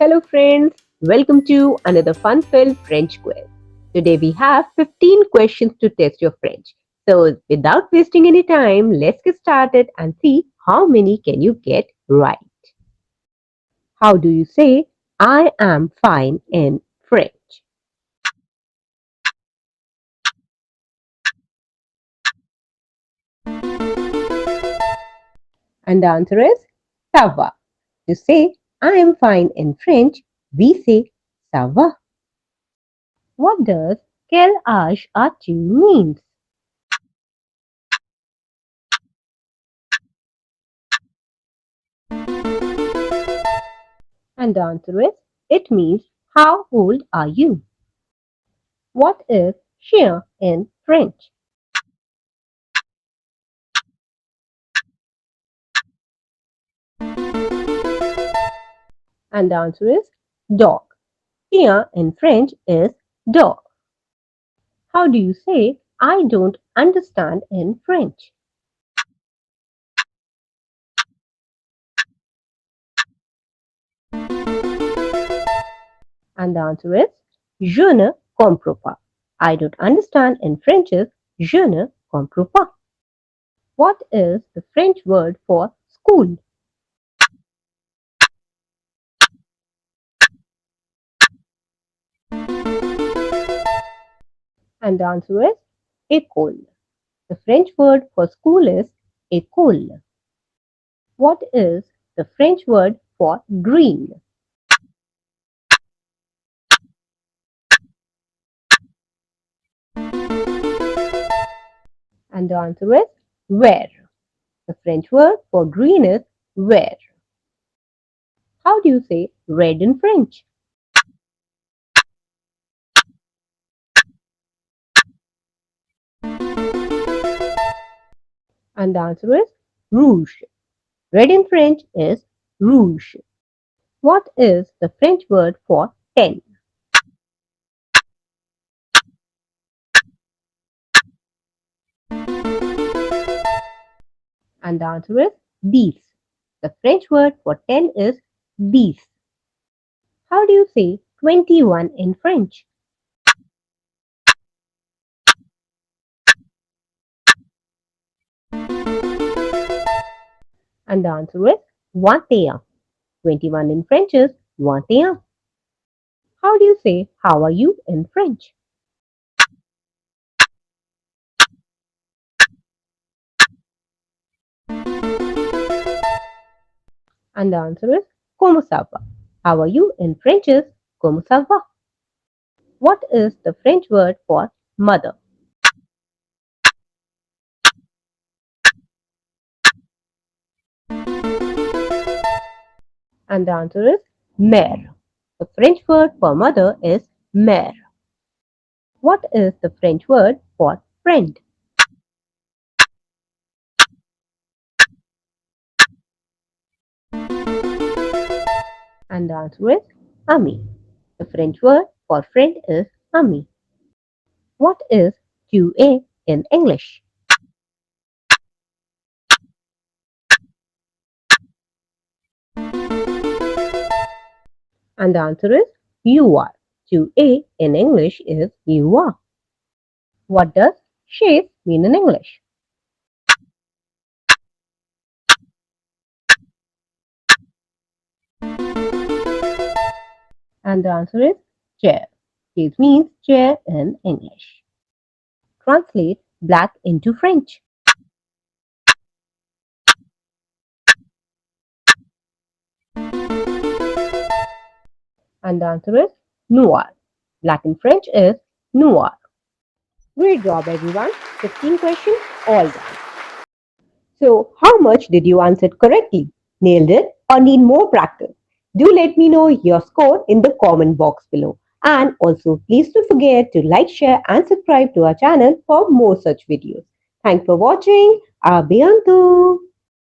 Hello, friends. Welcome to another fun-filled French quiz. Today we have 15 questions to test your French. So, without wasting any time, let's get started and see how many can you get right. How do you say I am fine in French? And the answer is ça va. To say I am fine in French, we say ça va. What does quel âge as-tu means? And the answer is it means how old are you? What is chien in French? And the answer is dog. Chien in French is dog. How do you say I don't understand in French? And the answer is je ne comprends pas. I don't understand in French is je ne comprends pas. What is the French word for school? And the answer is école. The French word for school is école. What is the French word for green? And the answer is vert. The French word for green is vert. How do you say red in French? And the answer is rouge. Red in French is rouge. What is the French word for 10? And the answer is 10. The French word for 10 is 10. How do you say 21 in French? And the answer is 21. 21 in French is 21. How do you say how are you in French? And the answer is comment ça va? How are you in French is comment ça va? What is the French word for mother? And the answer is mère. The French word for mother is mère. What is the French word for friend? And the answer is ami. The French word for friend is ami. What is QA in English? And the answer is you are. QA in English is you are. What does chef mean in English? And the answer is chair. This means chair in English. Translate black into French. And the answer is noir. Black in French is noir. Great job, everyone. 15 questions, all done. So, how much did you answer correctly? Nailed it or need more practice? Do let me know your score in the comment box below. And also, please don't forget to like, share, and subscribe to our channel for more such videos. Thanks for watching. Abhiyantu.